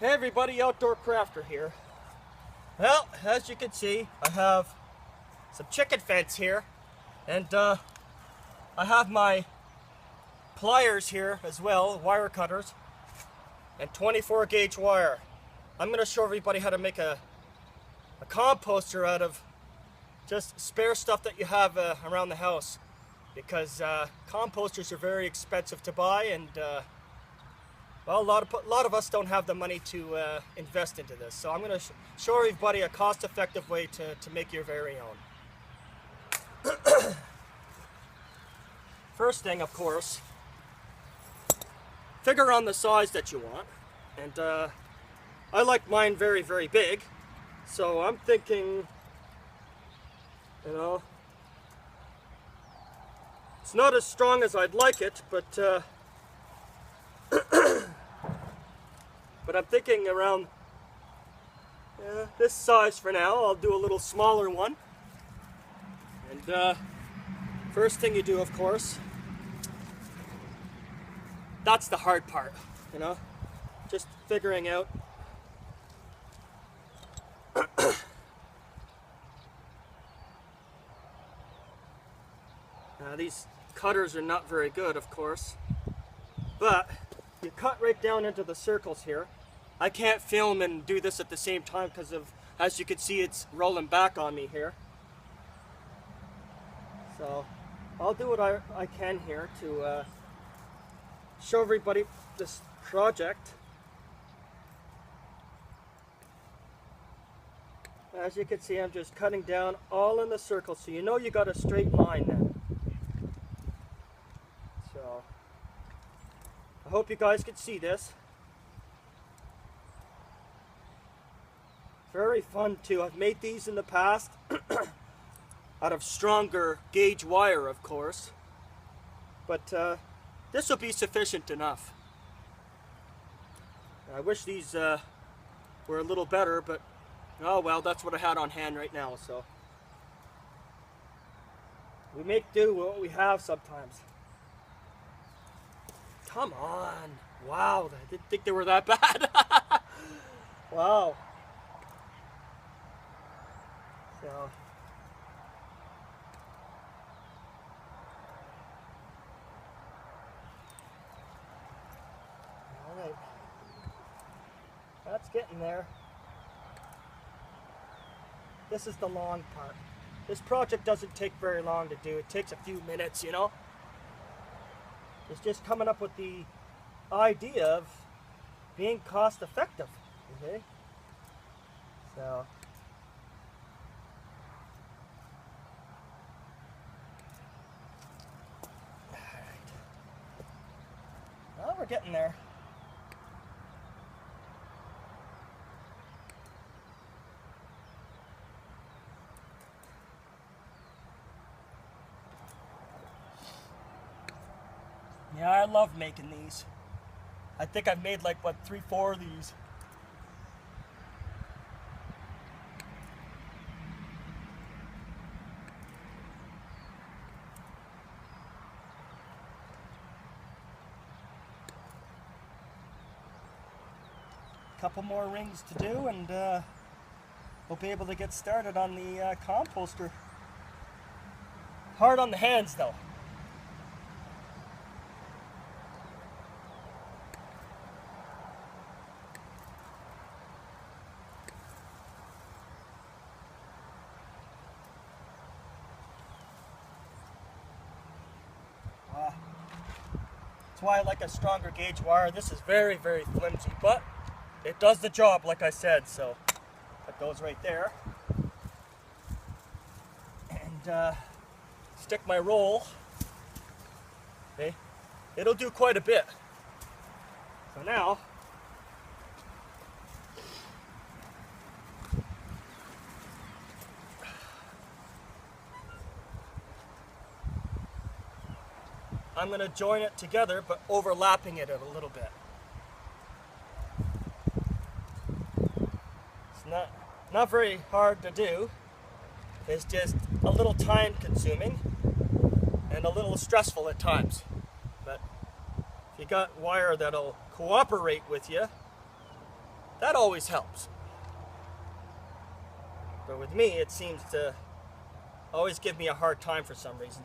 Hey everybody, Outdoor Crafter here. Well, as you can see, I have some chicken fence here, and I have my pliers here as well, wire cutters, and 24 gauge wire. I'm going to show everybody how to make a composter out of just spare stuff that you have around the house, because composters are very expensive to buy, and well, a lot of us don't have the money to invest into this. So I'm going to show everybody a cost-effective way to make your very own. First thing, of course, figure on the size that you want. And I like mine very, very big. So I'm thinking, you know, it's not as strong as I'd like it, but but I'm thinking around this size for now. I'll do a little smaller one. And first thing you do, of course, that's the hard part, you know, just figuring out these cutters are not very good, of course, but you cut right down into the circles here. I can't film and do this at the same time because of, as you can see, it's rolling back on me here. So I'll do what I can here to show everybody this project. As you can see, I'm just cutting down all in the circle, so you know you got a straight line then. So I hope you guys can see this. Very fun too. I've made these in the past out of stronger gauge wire, of course, but this will be sufficient enough. I wish these were a little better, but oh well, that's what I had on hand right now, so we make do with what we have sometimes. Come on. Wow, I didn't think they were that bad. Wow. So all right. That's getting there. This is the long part. This project doesn't take very long to do. It takes a few minutes, you know. It's just coming up with the idea of being cost effective. Okay? So alright. Well, we're getting there. Yeah, I love making these. I think I've made like, what, 3-4 of these. Couple more rings to do, and we'll be able to get started on the composter. Hard on the hands, though. That's why I like a stronger gauge wire. This is very, very flimsy, but it does the job, like I said. So that goes right there. And stick my roll. Okay, it'll do quite a bit. So now I'm going to join it together, but overlapping it a little bit. It's not very hard to do. It's just a little time consuming and a little stressful at times. But if you got wire that'll cooperate with you, that always helps. But with me, it seems to always give me a hard time for some reason,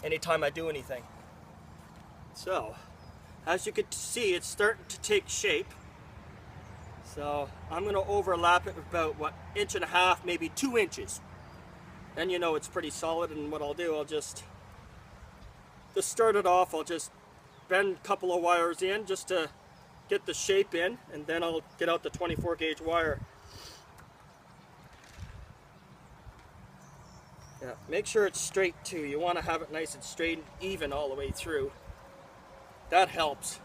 anytime I do anything. So, as you can see, it's starting to take shape. So, I'm going to overlap it about, what, 1.5 inches, maybe 2 inches. Then you know it's pretty solid, and what I'll do, I'll just to start it off, I'll just bend a couple of wires in just to get the shape in, and then I'll get out the 24 gauge wire. Yeah, make sure it's straight too. You want to have it nice and straight and even all the way through. That helps.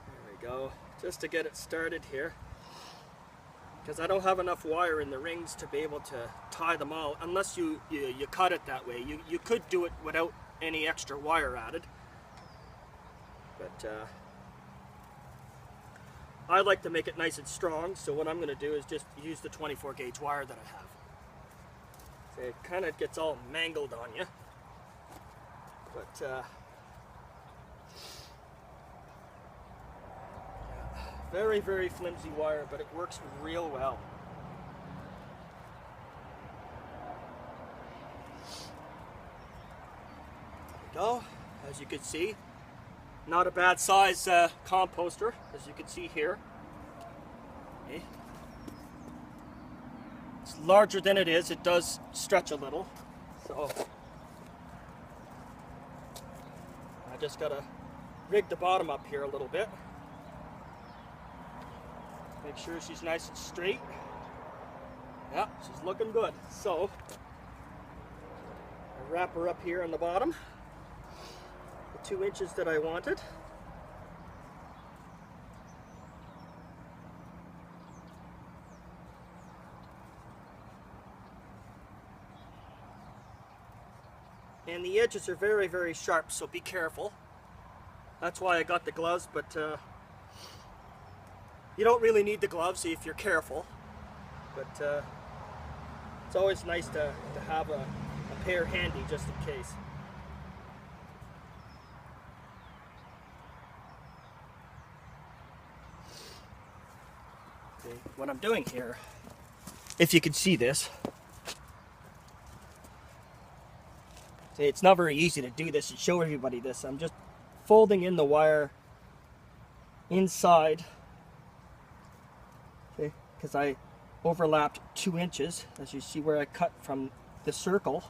There we go. Just to get it started here. Because I don't have enough wire in the rings to be able to tie them all, unless you cut it that way. You could do it without any extra wire added. But I like to make it nice and strong, so what I'm going to do is just use the 24 gauge wire that I have. So it kind of gets all mangled on you. But very, very flimsy wire, but it works real well. There we go. As you can see, not a bad size composter, as you can see here. Okay. It's larger than it is. It does stretch a little. So I just gotta rig the bottom up here a little bit. Make sure she's nice and straight. Yeah, she's looking good. So I wrap her up here on the bottom. 2 inches that I wanted. And the edges are very, very sharp, so be careful. That's why I got the gloves, but you don't really need the gloves if you're careful. But it's always nice to have a pair handy just in case. What I'm doing here, if you can see this, it's not very easy to do this and show everybody this. I'm just folding in the wire inside, okay, because I overlapped 2 inches, as you see where I cut from the circle.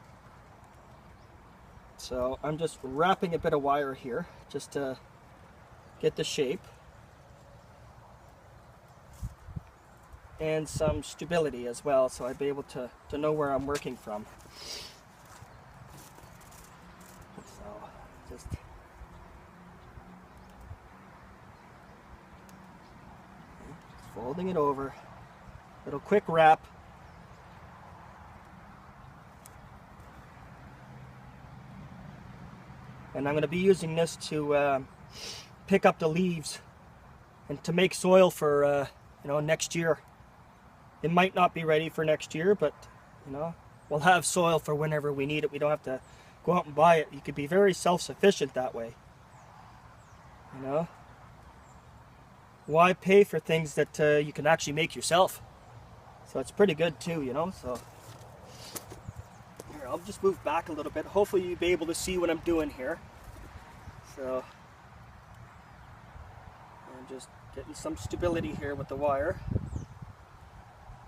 So I'm just wrapping a bit of wire here just to get the shape and some stability as well, so I'd be able to know where I'm working from. So just folding it over, little quick wrap. And I'm going to be using this to pick up the leaves and to make soil for next year. It might not be ready for next year, but we'll have soil for whenever we need it. We don't have to go out and buy it. You could be very self-sufficient that way. Why pay for things that you can actually make yourself? So it's pretty good too, so here, I'll just move back a little bit. Hopefully you'll be able to see what I'm doing here. So I'm just getting some stability here with the wire.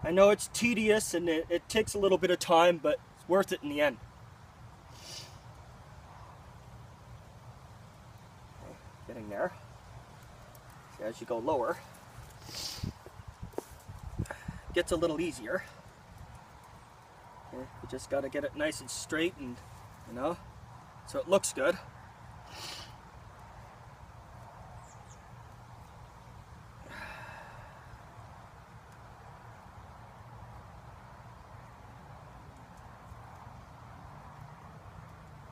I know it's tedious and it takes a little bit of time, but it's worth it in the end. Okay, getting there. See, as you go lower, it gets a little easier. Okay, you just got to get it nice and straight, and so it looks good.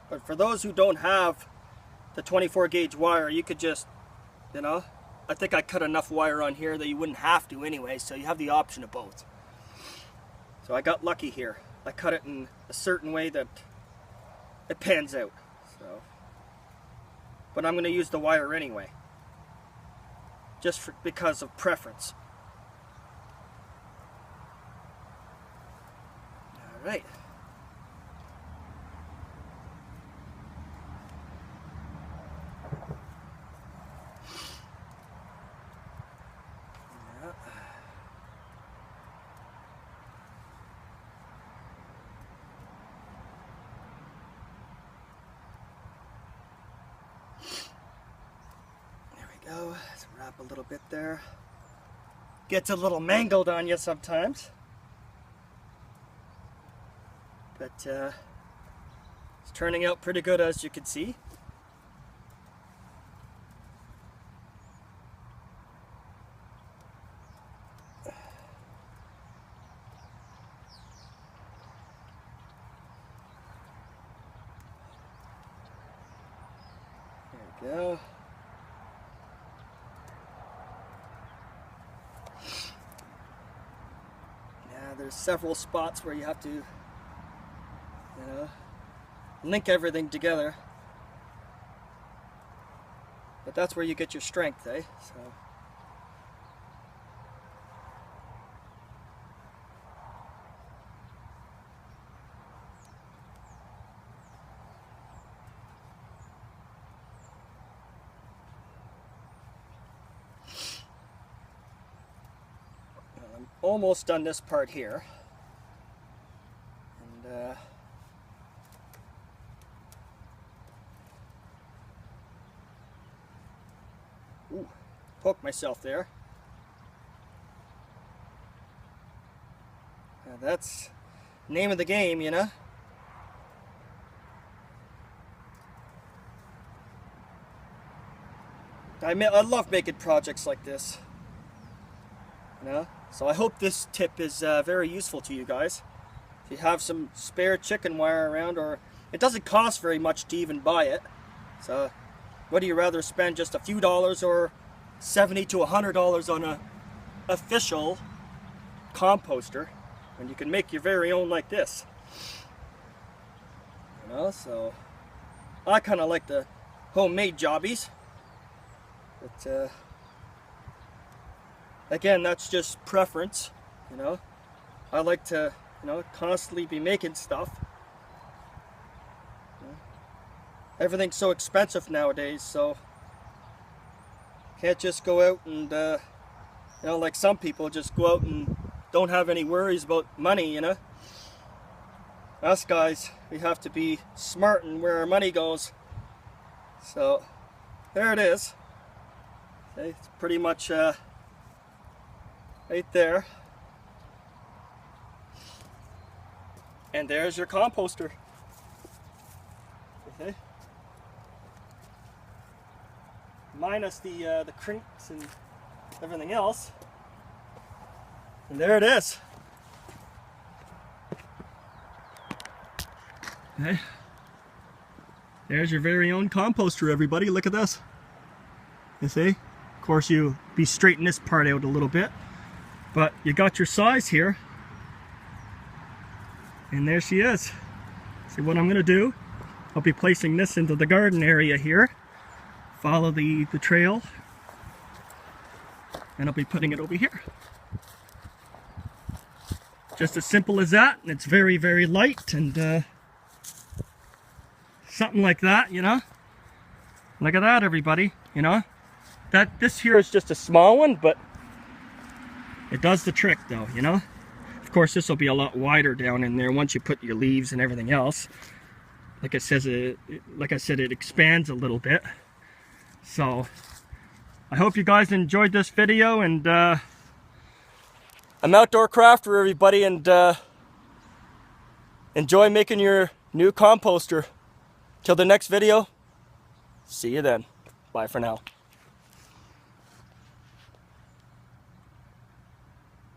But for those who don't have the 24 gauge wire, you could just, I think I cut enough wire on here that you wouldn't have to anyway, so you have the option of both. So I got lucky here. I cut it in a certain way that it pans out. So, but I'm going to use the wire anyway, just because of preference. All right. Go. Let's wrap a little bit there. Gets a little mangled on you sometimes, but it's turning out pretty good, as you can see. There we go. There's several spots where you have to, link everything together. But that's where you get your strength, eh? So. I'm almost done this part here. And ooh, poked myself there. That's the name of the game, you know. I love making projects like this. You know? So I hope this tip is very useful to you guys. If you have some spare chicken wire around, or it doesn't cost very much to even buy it. So whether you rather spend just a few dollars or $70 to $100 on a official composter, and you can make your very own like this. You know, so I kind of like the homemade jobbies. But again, that's just preference, you know. I like to, constantly be making stuff. Everything's so expensive nowadays, so can't just go out and, like some people just go out and don't have any worries about money, you know. Us guys, we have to be smart in where our money goes. So, there it is. Okay, it's pretty much right there. And there's your composter. Okay. Minus the crinks and everything else. And there it is. Okay. There's your very own composter, everybody. Look at this. You see? Of course, you straighten this part out a little bit, but you got your size here. And there she is. See what I'm gonna do? I'll be placing this into the garden area here. Follow the trail. And I'll be putting it over here. Just as simple as that, and it's very, very light, and something like that, you know. Look at that, everybody, you know. This here is just a small one, but it does the trick though, you know. Of course, this will be a lot wider down in there once you put your leaves and everything else. Like I said, it expands a little bit. So I hope you guys enjoyed this video, and I'm Outdoor Crafter, everybody, and enjoy making your new composter. Till the next video, see you then. Bye for now.